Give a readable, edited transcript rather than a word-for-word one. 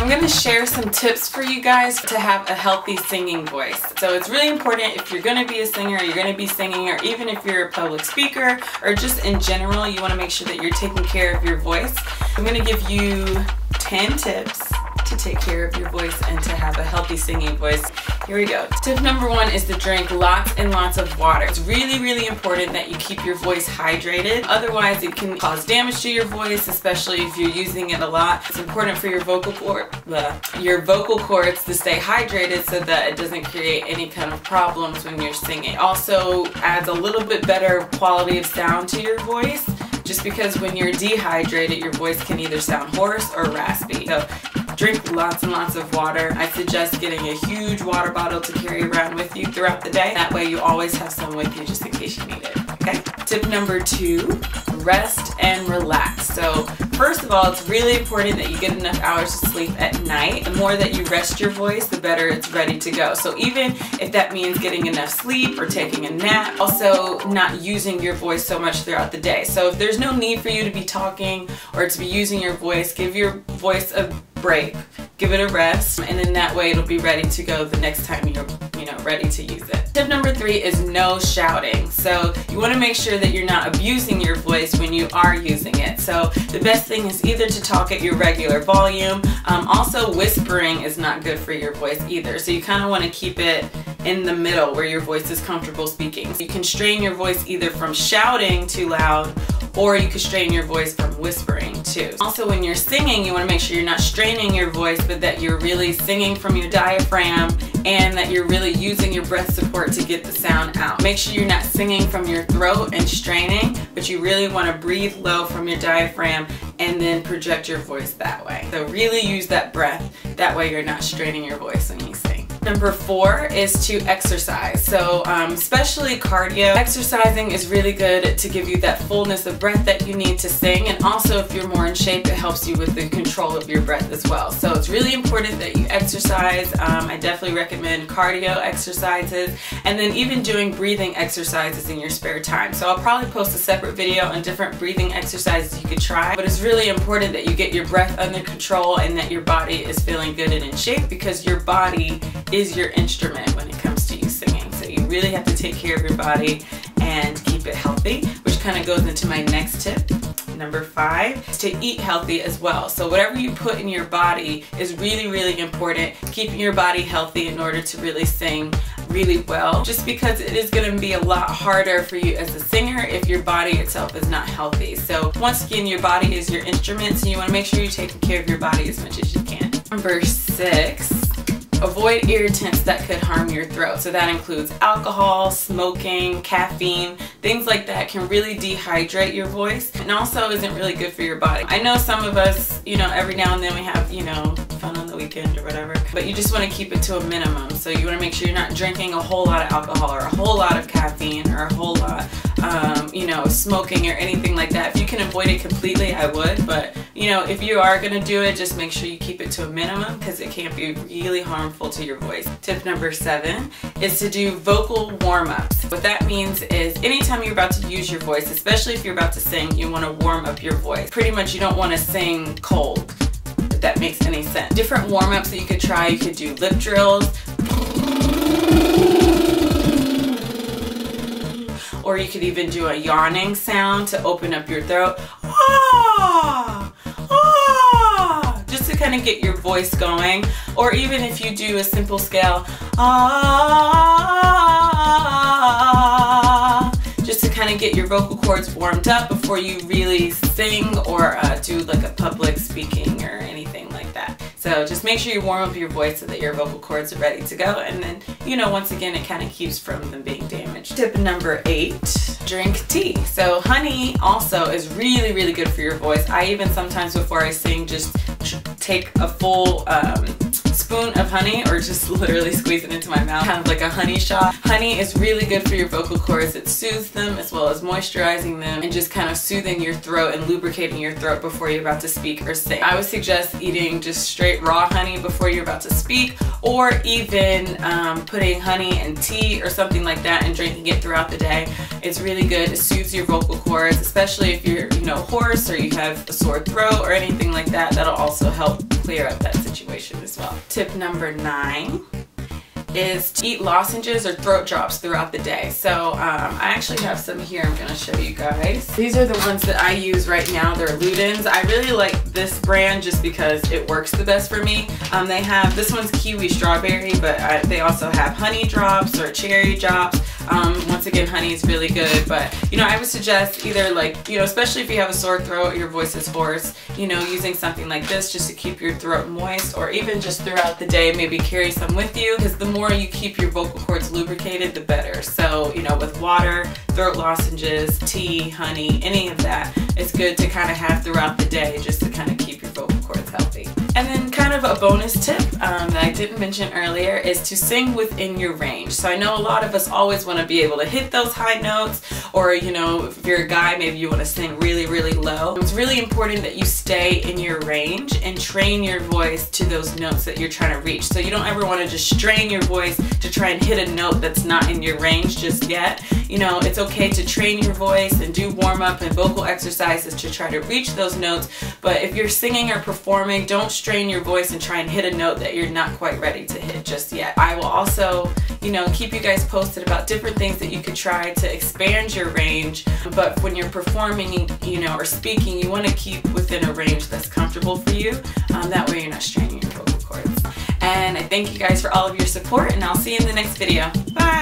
I'm going to share some tips for you guys to have a healthy singing voice. So it's really important if you're going to be a singer, you're going to be singing, or even if you're a public speaker, or just in general, you want to make sure that you're taking care of your voice. I'm going to give you 10 tips to take care of your voice and to have a healthy singing voice. Here we go. Tip number 1 is to drink lots and lots of water. It's really, really important that you keep your voice hydrated. Otherwise, it can cause damage to your voice, especially if you're using it a lot. It's important for your vocal cords to stay hydrated so that it doesn't create any kind of problems when you're singing. It also adds a little bit better quality of sound to your voice, just because when you're dehydrated, your voice can either sound hoarse or raspy. So drink lots and lots of water. I suggest getting a huge water bottle to carry around with you throughout the day. That way you always have some with you just in case you need it, okay? Tip number 2, rest and relax. So first of all, it's really important that you get enough hours of sleep at night. The more that you rest your voice, the better it's ready to go. So even if that means getting enough sleep or taking a nap, also not using your voice so much throughout the day. So if there's no need for you to be talking or to be using your voice, give your voice a break, give it a rest, and then that way it'll be ready to go the next time you're ready to use it. Tip number 3 is no shouting. So you want to make sure that you're not abusing your voice when you are using it. So the best thing is either to talk at your regular volume. Also, whispering is not good for your voice either. So you kind of want to keep it in the middle where your voice is comfortable speaking. You can strain your voice either from shouting too loud, or you can strain your voice from whispering too. Also, when you're singing, you want to make sure you're not straining your voice, but that you're really singing from your diaphragm and that you're really using your breath support to get the sound out. Make sure you're not singing from your throat and straining, but you really want to breathe low from your diaphragm and then project your voice that way. So really use that breath. That way you're not straining your voice when you sing. Number 4 is to exercise. So especially cardio. Exercising is really good to give you that fullness of breath that you need to sing, and also if you're more in shape, it helps you with the control of your breath as well. So it's really important that you exercise. I definitely recommend cardio exercises, and then even doing breathing exercises in your spare time. So I'll probably post a separate video on different breathing exercises you could try, but it's really important that you get your breath under control and that your body is feeling good and in shape, because your body is your instrument when it comes to you singing. So you really have to take care of your body and keep it healthy, which kind of goes into my next tip. Number 5 is to eat healthy as well. So whatever you put in your body is really, really important. Keeping your body healthy in order to really sing really well, just because it is going to be a lot harder for you as a singer if your body itself is not healthy. So once again, your body is your instrument, so you want to make sure you're taking care of your body as much as you can. Number 6, avoid irritants that could harm your throat. So that includes alcohol, smoking, caffeine, things like that can really dehydrate your voice, and also isn't really good for your body. I know some of us, every now and then we have, fun on the weekend or whatever, but you just want to keep it to a minimum. So you want to make sure you're not drinking a whole lot of alcohol or a whole lot of caffeine or a whole lot, smoking or anything like that. If you can avoid it completely, I would, but if you are going to do it, just make sure you keep it to a minimum, because it can be really harmful to your voice. Tip number 7 is to do vocal warm-ups. What that means is anytime you're about to use your voice, especially if you're about to sing, you want to warm up your voice. Pretty much you don't want to sing cold, if that makes any sense. Different warm-ups that you could try, you could do lip drills, or you could even do a yawning sound to open up your throat. Ah! Ah! Just to kind of get your voice going. Or even if you do a simple scale, ah, just to kind of get your vocal cords warmed up before you really sing or do like a public speaking or anything like that. So just make sure you warm up your voice so that your vocal cords are ready to go, and then, once again, it kind of keeps from them being damaged. Tip number 8, drink tea. So honey also is really, really good for your voice. I even sometimes before I sing just take a full spoon of honey, or just literally squeeze it into my mouth, kind of like a honey shot. Honey is really good for your vocal cords. It soothes them as well as moisturizing them and just kind of soothing your throat and lubricating your throat before you're about to speak or sing. I would suggest eating just straight raw honey before you're about to speak, or even putting honey in tea or something like that and drinking it throughout the day. It's really good. It soothes your vocal cords, especially if you're hoarse or you have a sore throat or anything like that. That'll also help clear up that situation as well. Tip number 9 is to eat lozenges or throat drops throughout the day. So I actually have some here I'm going to show you guys. These are the ones that I use right now. They're Luden's. I really like this brand just because it works the best for me. They have, this one's kiwi strawberry, but they also have honey drops or cherry drops. Once again, honey is really good, but you know, I would suggest either, like, you know, especially if you have a sore throat, your voice is hoarse, you know, using something like this just to keep your throat moist, or even just throughout the day, maybe carry some with you, because the more you keep your vocal cords lubricated, the better. So, you know, with water, throat lozenges, tea, honey, any of that, it's good to kind of have throughout the day just to kind of keep your vocal cords healthy. And then kind of a bonus tip that I didn't mention earlier is to sing within your range. So I know a lot of us always want to be able to hit those high notes, or you know, if you're a guy, maybe you want to sing really, really low. It's really important that you stay in your range and train your voice to those notes that you're trying to reach. So you don't ever want to just strain your voice to try and hit a note that's not in your range just yet. You know, it's okay to train your voice and do warm-up and vocal exercises to try to reach those notes, but if you're singing or performing, don't strain your voice and try and hit a note that you're not quite ready to hit just yet. I will also, you know, keep you guys posted about different things that you could try to expand your range, but when you're performing, you know, or speaking, you want to keep within a range that's comfortable for you. That way you're not straining your vocal cords. And I thank you guys for all of your support, and I'll see you in the next video. Bye!